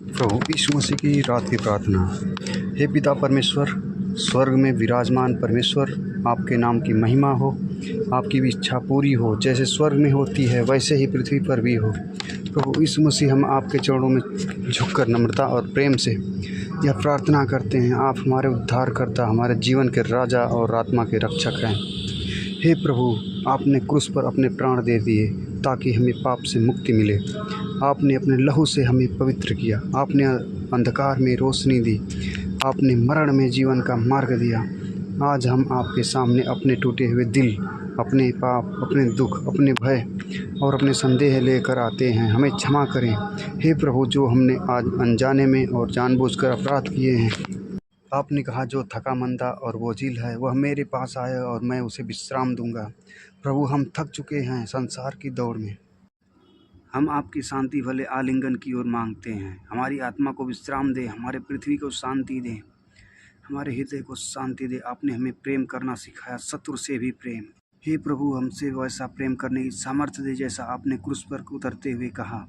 प्रभु यीशु मसीह की रात की प्रार्थना। हे पिता परमेश्वर, स्वर्ग में विराजमान परमेश्वर, आपके नाम की महिमा हो, आपकी भी इच्छा पूरी हो, जैसे स्वर्ग में होती है वैसे ही पृथ्वी पर भी हो। प्रभु यीशु मसीह, हम आपके चरणों में झुककर नम्रता और प्रेम से यह प्रार्थना करते हैं, आप हमारे उद्धारकर्ता, हमारे जीवन के राजा और आत्मा के रक्षक हैं। हे प्रभु, आपने क्रूस पर अपने प्राण दे दिए ताकि हमें पाप से मुक्ति मिले। आपने अपने लहू से हमें पवित्र किया, आपने अंधकार में रोशनी दी, आपने मरण में जीवन का मार्ग दिया। आज हम आपके सामने अपने टूटे हुए दिल, अपने पाप, अपने दुख, अपने भय और अपने संदेह लेकर आते हैं। हमें क्षमा करें हे प्रभु, जो हमने आज अनजाने में और जानबूझकर अपराध किए हैं। आपने कहा, जो थका मंदा और बोझिल है वह मेरे पास आए और मैं उसे विश्राम दूंगा। प्रभु, हम थक चुके हैं संसार की दौड़ में। हम आपकी शांति भले आलिंगन की ओर मांगते हैं। हमारी आत्मा को विश्राम दे, हमारे पृथ्वी को शांति दे, हमारे हृदय को शांति दे। आपने हमें प्रेम करना सिखाया, शत्रु से भी प्रेम। हे प्रभु, हमसे वैसा प्रेम करने की सामर्थ्य दे जैसा आपने क्रूस पर उतरते हुए कहा,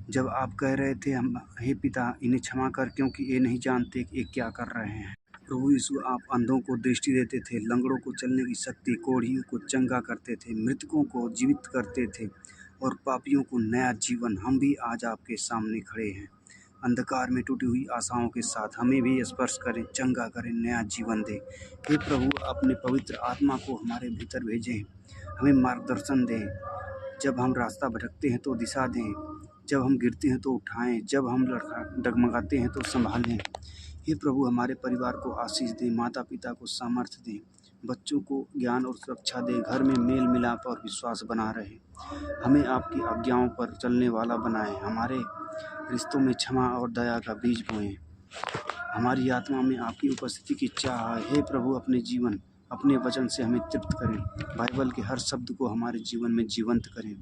जब आप कह रहे थे, हम हे पिता इन्हें क्षमा कर, क्योंकि ये नहीं जानते कि ये क्या कर रहे हैं। प्रभु यीशु, आप अंधों को दृष्टि देते थे, लंगड़ों को चलने की शक्ति, कोढ़ियों को चंगा करते थे, मृतकों को जीवित करते थे और पापियों को नया जीवन। हम भी आज आपके सामने खड़े हैं, अंधकार में टूटी हुई आशाओं के साथ। हमें भी स्पर्श करें, चंगा करें, नया जीवन दें। हे प्रभु, अपने पवित्र आत्मा को हमारे भीतर भेजें, हमें मार्गदर्शन दें। जब हम रास्ता भटकते हैं तो दिशा दें, जब हम गिरते हैं तो उठाएं, जब हम डगमगाते हैं तो संभालें। हे प्रभु, हमारे परिवार को आशीष दें, माता पिता को सामर्थ्य दें, बच्चों को ज्ञान और सुरक्षा दें, घर में मेल मिलाप और विश्वास बना रहे। हमें आपकी आज्ञाओं पर चलने वाला बनाएं, हमारे रिश्तों में क्षमा और दया का बीज बोएं। हमारी आत्मा में आपकी उपस्थिति की चाह है। हे प्रभु, अपने जीवन, अपने वचन से हमें तृप्त करें। बाइबल के हर शब्द को हमारे जीवन में जीवंत करें।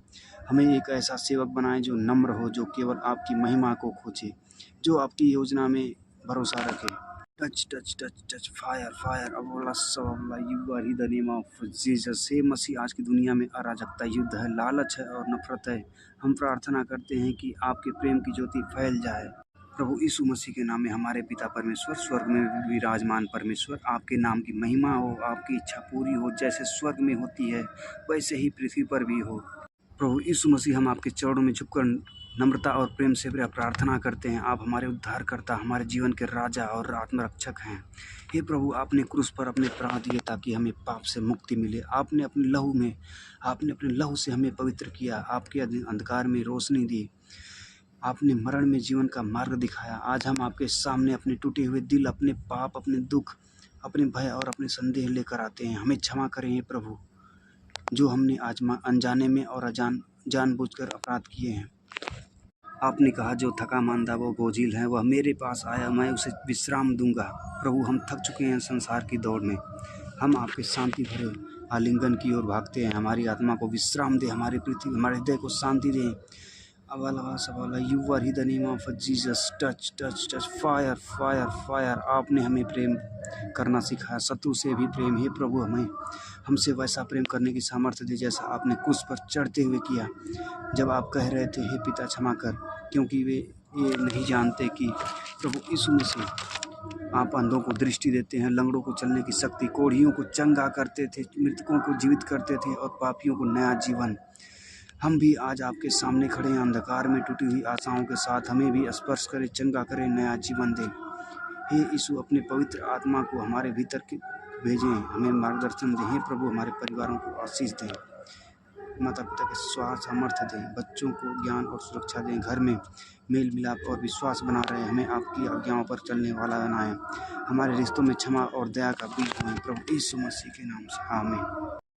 हमें एक ऐसा सेवक बनाएं जो नम्र हो, जो केवल आपकी महिमा को खोजे, जो आपकी योजना में भरोसा रखे। Touch touch touch touch, fire fire, अबोला सबोला, you are the name of Jesus. हे मसीह, आज की दुनिया में अराजकता, युद्ध है, लालच है और नफरत है। हम प्रार्थना करते हैं कि आपके प्रेम की ज्योति फैल जाए। प्रभु यीशु मसीह के नाम में, हमारे पिता परमेश्वर, स्वर्ग में विराजमान परमेश्वर, आपके नाम की महिमा हो, आपकी इच्छा पूरी हो, जैसे स्वर्ग में होती है वैसे ही पृथ्वी पर भी हो। प्रभु यीशु मसीह, हम आपके चरणों में झुककर नम्रता और प्रेम से प्रार्थना करते हैं। आप हमारे उद्धारकर्ता, हमारे जीवन के राजा और आत्मरक्षक हैं। हे प्रभु, आपने क्रूस पर अपने प्राण दिए ताकि हमें पाप से मुक्ति मिले। आपने अपने लहू से हमें पवित्र किया, आपके अंधकार में रोशनी दी, आपने मरण में जीवन का मार्ग दिखाया। आज हम आपके सामने अपने टूटे हुए दिल, अपने पाप, अपने दुख, अपने भय और अपने संदेह लेकर आते हैं। हमें क्षमा करें हे प्रभु, जो हमने आज अनजाने में और जानबूझकर अपराध किए हैं। आपने कहा, जो थका मांदा वो बोझिल है वह मेरे पास आया, मैं उसे विश्राम दूंगा। प्रभु, हम थक चुके हैं संसार की दौड़ में। हम आपके शांति भरे आलिंगन की ओर भागते हैं। हमारी आत्मा को विश्राम दे, हमारी पृथ्वी, हमारे हृदय को शांति दें। अबला सबला, you are the name of Jesus. Touch touch touch, fire fire fire. आपने हमें प्रेम करना सिखाया, शत्रु से भी प्रेम। हे प्रभु, हमें हमसे वैसा प्रेम करने की सामर्थ्य दे जैसा आपने क्रूस पर चढ़ते हुए किया, जब आप कह रहे थे, हे पिता क्षमा कर, क्योंकि वे ये नहीं जानते कि। प्रभु यीशु मसीह, आप अंधों को दृष्टि देते हैं, लंगड़ों को चलने की शक्ति, कोढ़ियों को चंगा करते थे, मृतकों को जीवित करते थे और पापियों को नया जीवन। हम भी आज आपके सामने खड़े हैं, अंधकार में टूटी हुई आशाओं के साथ। हमें भी स्पर्श करें, चंगा करें, नया जीवन दें। हे यीशु, अपने पवित्र आत्मा को हमारे भीतर भेजें, हमें मार्गदर्शन दें। हे प्रभु, हमारे परिवारों को आशीष दें, माता पिता के स्वास्थ्य सामर्थ्य दें, बच्चों को ज्ञान और सुरक्षा दें, घर में मेल मिलाप और विश्वास बना रहे। हमें आपकी आज्ञाओं पर चलने वाला बनाएं, हमारे रिश्तों में क्षमा और दया का बीज बोएं। प्रभु यीशु मसीह के नाम से, आमीन।